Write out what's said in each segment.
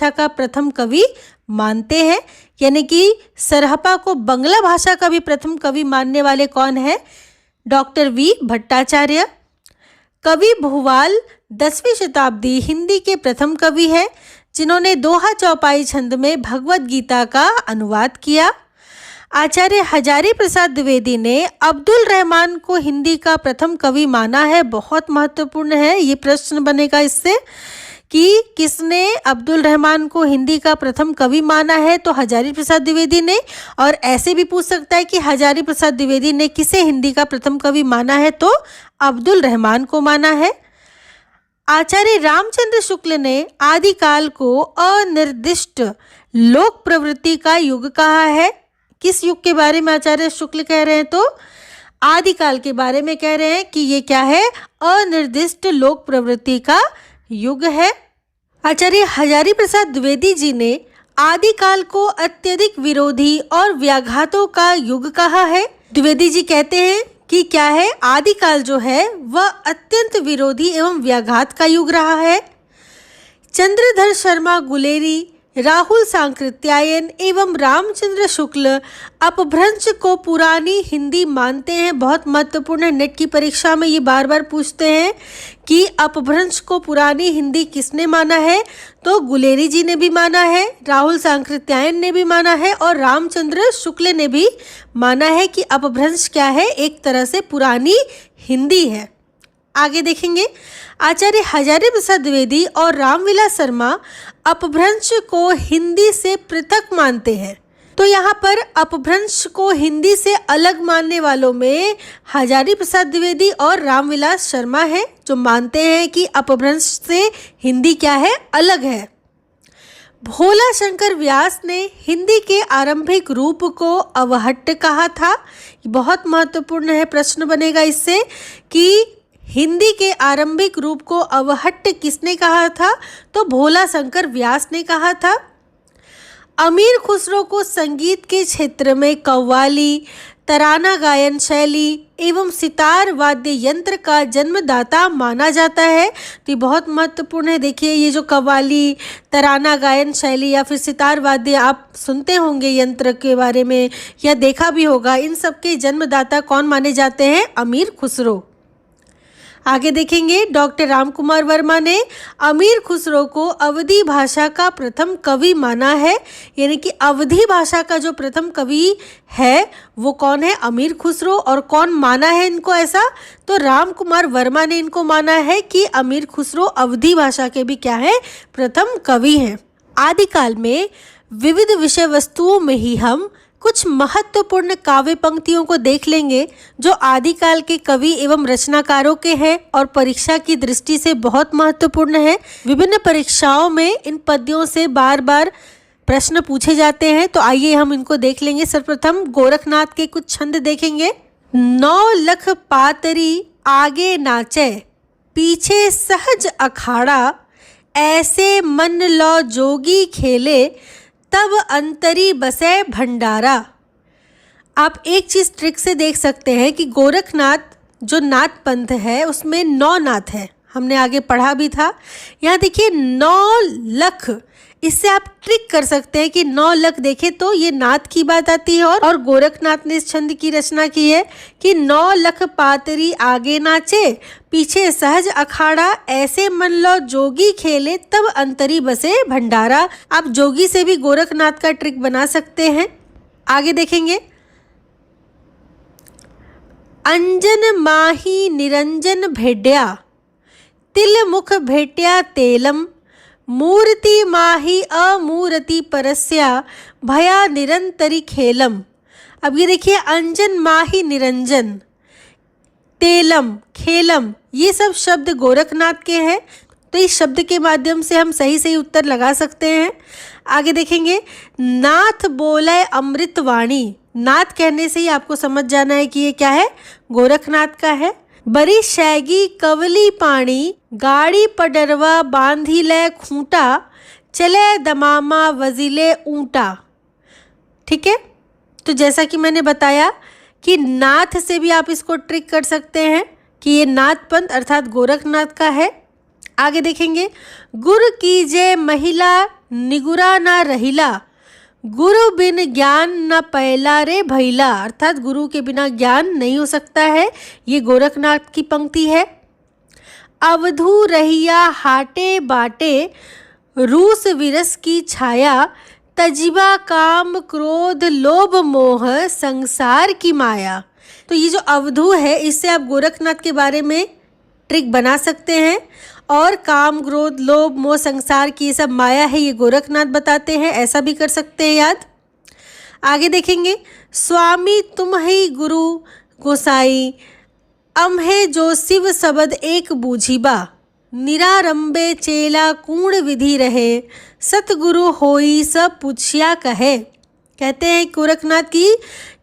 भाषा का प्रथम कवि मानते हैं, यानी कि सरहपा को बंगला भाषा का भी प्रथम कवि मानने वाले कौन है? Doctor V Bhattacharya. कवि भूवाल 10वीं शताब्दी हिंदी के प्रथम कवि है जिन्होंने दोहा चौपाई छंद में भगवत गीता का अनुवाद किया। आचार्य हजारी प्रसाद द्विवेदी ने अब्दुल रहमान को हिंदी का प्रथम कवि माना है। बहुत महत्वपूर्ण है, ये प्रश्न बनेगा इससे कि किसने अब्दुल रहमान को हिंदी का प्रथम कवि माना है, तो हजारी प्रसाद द्विवेदी ने। और ऐसे भी पूछ सकता है कि हजारी प्रसाद द्विवेदी ने किसे हिंदी का प्रथम कवि माना है, तो अब्दुल रहमान को माना है। आचार्य रामचंद्र शुक्ल ने आदिकाल को अनिर्दिष्ट लोक प्रवृत्ति का युग कहा है। किस युग के बारे में आचार्य शुक्ल कह रहे हैं? तो आदिकाल के बारे में कह रहे हैं कि ये क्या है? अनिर्दिष्ट लोक प्रवृत्ति का युग है। आचार्य हजारी प्रसाद द्विवेदी जी ने आदिकाल को अत्यधिक विरोधी और व्याघातों का युग कहा है। द्विवेदी जी कहते हैं कि क्या है? आदिकाल जो है वह अत्यंत विरोधी एवं व्याघात का युग रहा है। चंद्रधर शर्मा गुलेरी, राहुल सांकृत्यायन एवं रामचंद्र शुक्ल अपभ्रंश को पुरानी हिंदी मानते हैं। बहुत महत्वपूर्ण है, नेट की परीक्षा में ये बार बार पूछते हैं कि अपभ्रंश को पुरानी हिंदी किसने माना है? तो गुलेरी जी ने भी माना है, राहुल सांकृत्यायन ने भी माना है और रामचंद्र शुक्ल ने भी माना है कि अपभ्रंश क्या है? एक तरह से पुरानी हिंदी है। आगे देखेंगे, आचार्य हजारी प्रसाद द्विवेदी और रामविलास शर्मा अपभ्रंश को हिंदी से पृथक मानते हैं। तो यहाँ पर अपभ्रंश को हिंदी से अलग मानने वालों में हजारी प्रसाद द्विवेदी और रामविलास शर्मा हैं, जो मानते हैं कि अपभ्रंश से हिंदी क्या है? अलग है। भोला शंकर व्यास ने हिंदी के आरंभिक रूप को अवहट्ट कहा था। बहुत महत्वपूर्ण है, प्रश्न बनेगा इससे कि हिंदी के आरंभिक रूप को अवहट्ट किसने कहा था? तो भोला शंकर व्यास ने कहा था। अमीर खुसरो को संगीत के क्षेत्र में कव्वाली, तराना गायन शैली एवं सितार वाद्य यंत्र का जन्मदाता माना जाता है। तो ये बहुत महत्वपूर्ण है। देखिए, ये जो कव्वाली, तराना गायन शैली या फिर सितार वाद्य आप सुनते होंगे यंत्र के बारे में या देखा भी होगा, इन सब के जन्मदाता कौन माने जाते हैं? अमीर खुसरो। आगे देखेंगे, डॉक्टर रामकुमार वर्मा ने अमीर खुसरो को अवधी भाषा का प्रथम कवि माना है, यानी कि अवधी भाषा का जो प्रथम कवि है वो कौन है? अमीर खुसरो। और कौन माना है इनको ऐसा? तो रामकुमार वर्मा ने इनको माना है कि अमीर खुसरो अवधी भाषा के भी क्या है? प्रथम कवि हैं। आदिकाल में विविध विषय वस्तुओं में ही हम कुछ महत्वपूर्ण काव्य पंक्तियों को देख लेंगे जो आदिकाल के कवि एवं रचनाकारों के हैं और परीक्षा की दृष्टि से बहुत महत्वपूर्ण है। विभिन्न परीक्षाओं में इन पद्यों से बार बार प्रश्न पूछे जाते हैं, तो आइए हम इनको देख लेंगे। सर्वप्रथम गोरखनाथ के कुछ छंद देखेंगे। 9 लख पातरी आगे नाचे, पीछे सहज अखाड़ा, ऐसे मन लो जोगी खेले, तब अंतरी बसे भंडारा। आप एक चीज़ ट्रिक से देख सकते हैं कि गोरखनाथ जो नाथ पंथ है उसमें 9 नाथ है, हमने आगे पढ़ा भी था। यहाँ देखिए 9 लख, इससे आप ट्रिक कर सकते हैं कि 9 लख देखें तो ये नाथ की बात आती है। और गोरखनाथ ने इस छंद की रचना की है कि 9 लख पातरी आगे नाचे, पीछे सहज अखाड़ा, ऐसे मन लो जोगी खेले, तब अंतरी बसे भंडारा। आप जोगी से भी गोरखनाथ का ट्रिक बना सकते हैं। आगे देखेंगे, अंजन माही निरंजन भेड्या, तिल मुख भेट्या तेलम, मूर्ति माही अमूर्ति परस्या, भया निरंतरी खेलम। अब ये देखिए, अंजन माही निरंजन, तेलम, खेलम, ये सब शब्द गोरखनाथ के हैं। तो इस शब्द के माध्यम से हम सही सही उत्तर लगा सकते हैं। आगे देखेंगे, नाथ बोले अमृत वाणी। नाथ कहने से ही आपको समझ जाना है कि ये क्या है? गोरखनाथ का है। बरी शैगी कवली पानी, गाड़ी पडरवा बांधी ले खूंटा, चले दमामा वजीले ऊंटा। ठीक है, तो जैसा कि मैंने बताया कि नाथ से भी आप इसको ट्रिक कर सकते हैं कि ये नाथ पंथ अर्थात गोरखनाथ का है। आगे देखेंगे, गुर कीजे महिला निगुरा ना रहिला, गुरु बिन ज्ञान न पैला रे भैला। अर्थात गुरु के बिना ज्ञान नहीं हो सकता है। ये गोरखनाथ की पंक्ति है। अवधू रहिया हाटे बाटे, रूस विरस की छाया, तजिबा काम क्रोध लोभ मोह संसार की माया। तो ये जो अवधू है, इससे आप गोरखनाथ के बारे में ट्रिक बना सकते हैं। और काम क्रोध लोभ मोह संसार की ये सब माया है, ये गोरखनाथ बताते हैं, ऐसा भी कर सकते हैं याद। आगे देखेंगे, स्वामी तुम ही गुरु गोसाई, अम्हे जो शिव सबद एक बूझिबा, निरारंबे चेला कूण विधि रहे, सतगुरु होई सब पूछिया कहे। कहते हैं गोरखनाथ की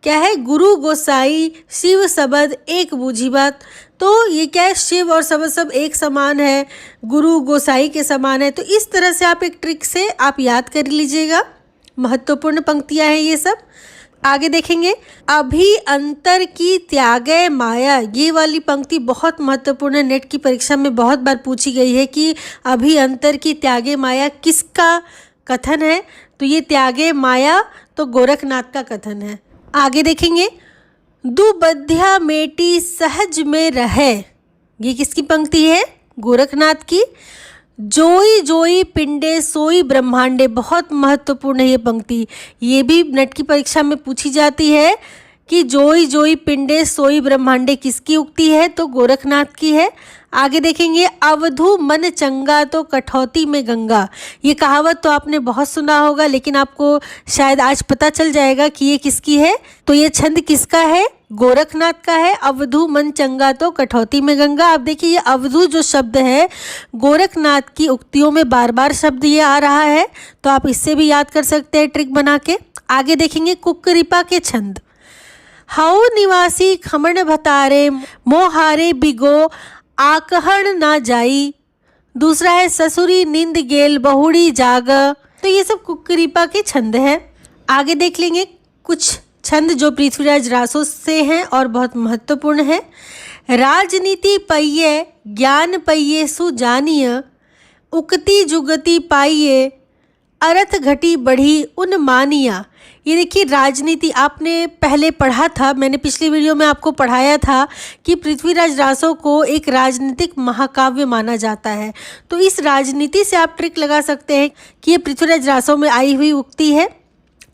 क्या है, गुरु गोसाई शिव सबद एक बूझी बात। तो ये क्या है, शिव और सबद सब एक समान है, गुरु गोसाई के समान है। तो इस तरह से आप एक ट्रिक से आप याद कर लीजिएगा। महत्वपूर्ण पंक्तियां हैं ये सब। आगे देखेंगे, अभी अंतर की त्यागे माया। ये वाली पंक्ति बहुत महत्वपूर्ण है, नेट की परीक्षा में बहुत बार पूछी गई है कि अभी अंतर की त्यागे माया किसका कथन है। तो ये त्यागे माया तो गोरखनाथ का कथन है। आगे देखेंगे, दुबध्या मेटी सहज में रहे। ये किसकी पंक्ति है, गोरखनाथ की। जोई जोई पिंडे सोई ब्रह्मांडे, बहुत महत्वपूर्ण है ये पंक्ति। ये भी नेट की परीक्षा में पूछी जाती है कि जोई जोई पिंडे सोई ब्रह्मांडे किसकी उक्ति है, तो गोरखनाथ की है। आगे देखेंगे, अवधू मन चंगा तो कठौती में गंगा। ये कहावत तो आपने बहुत सुना होगा, लेकिन आपको शायद आज पता चल जाएगा कि ये किसकी है। तो ये छंद किसका है, गोरखनाथ का है। अवधू मन चंगा तो कठौती में गंगा। आप देखिए, ये अवधू जो शब्द है, गोरखनाथ की उक्तियों में बार बार शब्द ये आ रहा है, तो आप इससे भी याद कर सकते हैं ट्रिक बना के। आगे देखेंगे, कुक्करिपा के छंद। हाउ निवासी खमण भतारे, मोहारे बिगो आकहण ना जाई। दूसरा है, ससुरी नींद गेल बहुड़ी जाग। तो ये सब कुक्करिपा के छंद हैं। आगे देख लेंगे कुछ छंद जो पृथ्वीराज रासो से हैं और बहुत महत्वपूर्ण है। राजनीति पइये ज्ञान पइये सुजानिय, उक्ति जुगति पाइये, अरथ घटी बढ़ी उन मानिया। ये देखिए, राजनीति आपने पहले पढ़ा था, मैंने पिछली वीडियो में आपको पढ़ाया था कि पृथ्वीराज रासो को एक राजनीतिक महाकाव्य माना जाता है। तो इस राजनीति से आप ट्रिक लगा सकते हैं कि ये पृथ्वीराज रासो में आई हुई उक्ति है।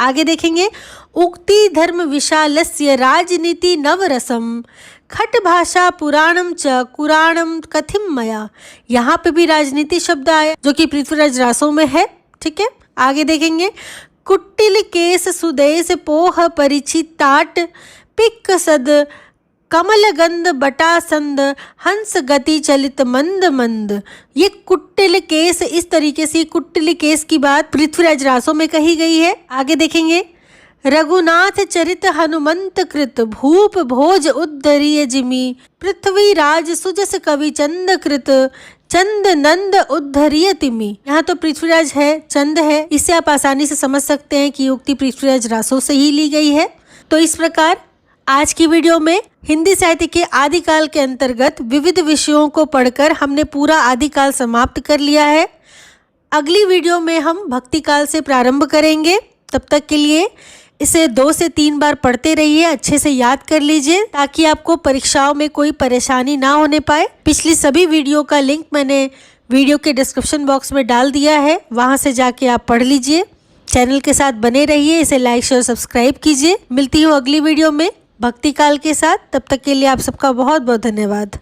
आगे देखेंगे, उक्ति धर्म विशालस्य राजनीति नवरसम, खट भाषा पुराणम च कुराणम कथिम मया। यहाँ पे भी राजनीति शब्द आया जो कि पृथ्वीराज रासो में है। ठीक है, आगे देखेंगे, कुट्टिल केस सुदेश पोह परिचित ताट, पिक सद कमल गंध बटा संद, हंस गति चलित मंद मंद। ये कुट्टिल केस, इस तरीके से कुट्टिल केस की बात पृथ्वीराज रासो में कही गई है। आगे देखेंगे, रघुनाथ चरित हनुमंत कृत, भूप भोज उद्धरिय जिमी, पृथ्वीराज सुजस कवि चंद कृत, चंद नंद उद्धरिय तिमी। यहाँ तो पृथ्वीराज है, चंद है, इससे आप आसानी से समझ सकते हैं कि उक्ति पृथ्वीराज रासो से ही ली गई है। तो इस प्रकार आज की वीडियो में हिंदी साहित्य के आदिकाल के अंतर्गत विविध विषयों को पढ़कर हमने पूरा आदिकाल समाप्त कर लिया है। अगली वीडियो में हम भक्तिकाल से प्रारंभ करेंगे। तब तक के लिए इसे 2 से 3 बार पढ़ते रहिए, अच्छे से याद कर लीजिए ताकि आपको परीक्षाओं में कोई परेशानी ना होने पाए। पिछली सभी वीडियो का लिंक मैंने वीडियो के डिस्क्रिप्शन बॉक्स में डाल दिया है, वहां से जाके आप पढ़ लीजिए। चैनल के साथ बने रहिए, इसे लाइक शेयर सब्सक्राइब कीजिए। मिलती हूँ अगली वीडियो में भक्तिकाल के साथ। तब तक के लिए आप सबका बहुत बहुत धन्यवाद।